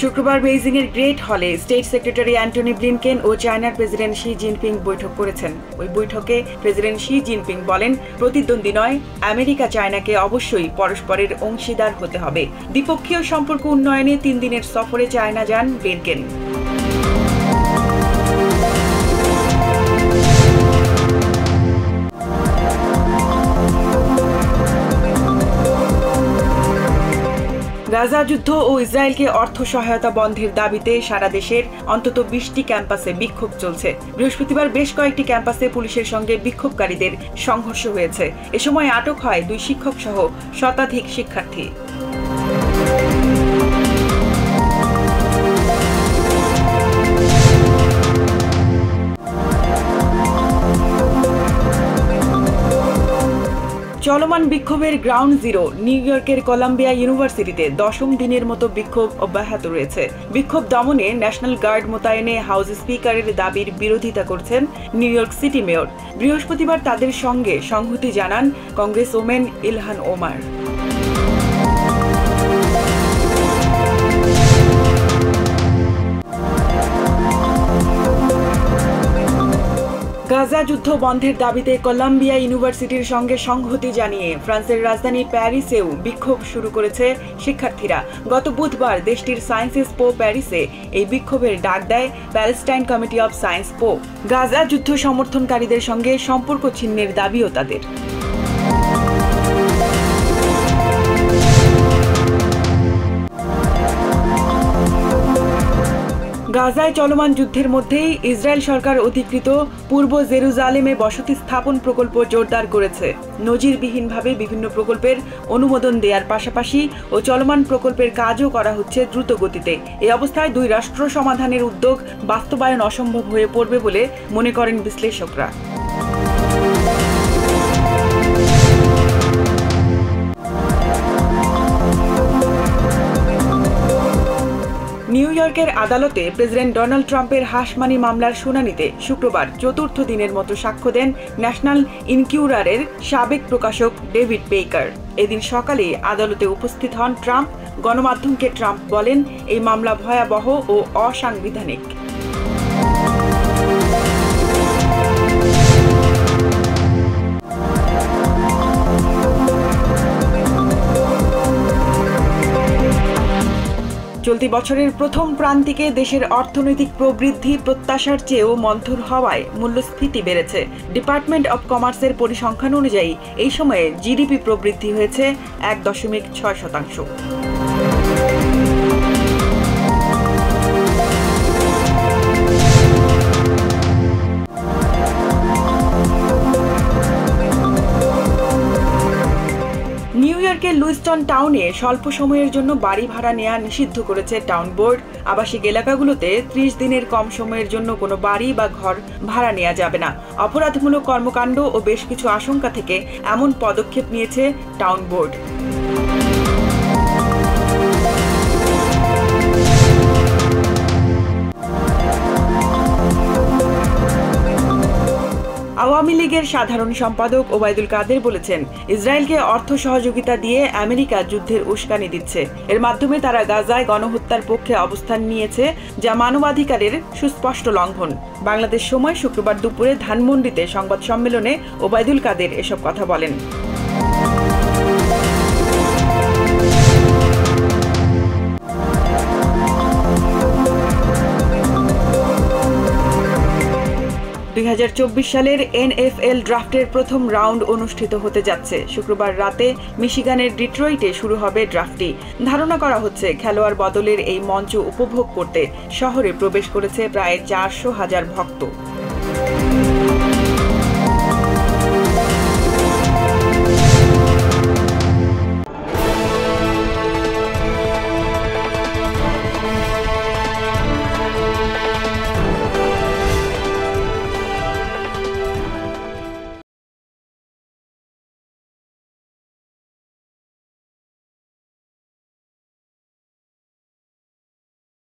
শুক্রবার বেইজিং এর গ্রেট হলে স্টেট সেক্রেটারি অ্যান্টনি ব্লিনকেন ও চায়নার প্রেসিডেন্ট শি জিনপিং বৈঠক করেছেন। ওই বৈঠকে প্রেসিডেন্ট শি জিনপিং বলেন, প্রতিদ্বন্দ্বী নয়, আমেরিকা চায়নাকে অবশ্যই পরস্পরের অংশীদার হতে হবে। দ্বিপক্ষীয় সম্পর্ক উন্নয়নে 3 দিনের সফরে চায়না যান ব্লিনকেন। গাজা যুদ্ধ ও ইসরায়েলকে অর্থ সহায়তা বন্ধের দাবিতে সারা দেশের অন্তত 20টি ক্যাম্পাসে বিক্ষোভ চলছে। বৃহস্পতিবার বেশ কয়েকটি ক্যাম্পাসে পুলিশের সঙ্গে বিক্ষোভকারীদের সংঘর্ষ হয়েছে। এ সময় আটক হয় 2 শিক্ষক সহ শতাধিক শিক্ষার্থী। চলমান বিক্ষোভের গ্রাউন্ড জিরো নিউ ইয়র্কের কলাম্বিয়া ইউনিভার্সিটিতে 10ম দিনের মতো বিক্ষোভ অব্যাহত রয়েছে। বিক্ষোভ দমনে ন্যাশনাল গার্ড মোতায়েনে হাউস স্পিকারের দাবির বিরোধিতা করছেন নিউ ইয়র্ক সিটি মেয়র। বৃহস্পতিবার তাদের সঙ্গে সংহতি জানান কংগ্রেস ওমেন ইলহান ওমার। গাজা যুদ্ধ বন্ধের দাবিতে কলাম্বিয়া ইউনিভার্সিটির সঙ্গে সংহতি জানিয়ে ফ্রান্সের রাজধানী প্যারিসেও বিক্ষোভ শুরু করেছে শিক্ষার্থীরা। গত বুধবার দেশটির সায়েন্সেস পো প্যারিসে এই বিক্ষোভের ডাক দেয় প্যালেস্টাইন কমিটি অব সায়েন্স পো। গাজা যুদ্ধ সমর্থনকারীদের সঙ্গে সম্পর্ক ছিন্নের দাবিও তাদের। গাজায় চলমান যুদ্ধের মধ্যেই ইসরায়েল সরকার অধিকৃত পূর্ব জেরুজালেমে বসতি স্থাপন প্রকল্প জোরদার করেছে। নজিরবিহীনভাবে বিভিন্ন প্রকল্পের অনুমোদন দেওয়ার পাশাপাশি ও চলমান প্রকল্পের কাজও করা হচ্ছে দ্রুত গতিতে। এই অবস্থায় 2 রাষ্ট্র সমাধানের উদ্যোগ বাস্তবায়ন অসম্ভব হয়ে পড়বে বলে মনে করেন বিশ্লেষকরা। নিউ ইয়র্কের আদালতে প্রেসিডেন্ট ডোনাল্ড ট্রাম্পের হাঁসমানি মামলার শুনানিতে শুক্রবার 4র্থ দিনের মতো সাক্ষ্য দেন ন্যাশনাল ইনকিউরারের সাবেক প্রকাশক ডেভিড বেকার। এদিন সকালে আদালতে উপস্থিত হন ট্রাম্প। গণমাধ্যমকে ট্রাম্প বলেন, এই মামলা ভয়াবহ ও অসাংবিধানিক। চলতি বছরের প্রথম প্রান্তিকে দেশের অর্থনৈতিক প্রবৃদ্ধি প্রত্যাশার চেয়েও মন্থর হওয়ায় মূল্যস্ফীতি বেড়েছে। ডিপার্টমেন্ট অব কমার্সের পরিসংখ্যান অনুযায়ী এই সময়ে জিডিপি প্রবৃদ্ধি হয়েছে 1.6%। নিউ ইয়র্কের লুইস্টন টাউনে স্বল্প সময়ের জন্য বাড়ি ভাড়া নেওয়া নিষিদ্ধ করেছে টাউন বোর্ড। আবাসিক এলাকাগুলোতে 30 দিনের কম সময়ের জন্য কোনো বাড়ি বা ঘর ভাড়া নেওয়া যাবে না। অপরাধমূলক কর্মকাণ্ড ও বেশ কিছু আশঙ্কা থেকে এমন পদক্ষেপ নিয়েছে টাউন বোর্ড। আওয়ামী লীগের সাধারণ সম্পাদক ওবায়দুল কাদের বলেছেন, ইসরায়েলকে অর্থ সহযোগিতা দিয়ে আমেরিকা যুদ্ধের উস্কানি দিচ্ছে। এর মাধ্যমে তারা গাজায় গণহত্যার পক্ষে অবস্থান নিয়েছে, যা মানবাধিকারের সুস্পষ্ট লঙ্ঘন। বাংলাদেশ সময় শুক্রবার দুপুরে ধানমন্ডিতে সংবাদ সম্মেলনে ওবায়দুল কাদের এসব কথা বলেন। 2024 সালের NFL ড্রাফটের প্রথম রাউন্ড অনুষ্ঠিত হতে যাচ্ছে। শুক্রবার রাতে মিশিগানের ডিট্রয়েটে শুরু হবে ড্রাফটটি। ধারণা করা হচ্ছে খেলোয়াড় বদলের এই মঞ্চ উপভোগ করতে শহরে প্রবেশ করেছে প্রায় 400,000 ভক্ত।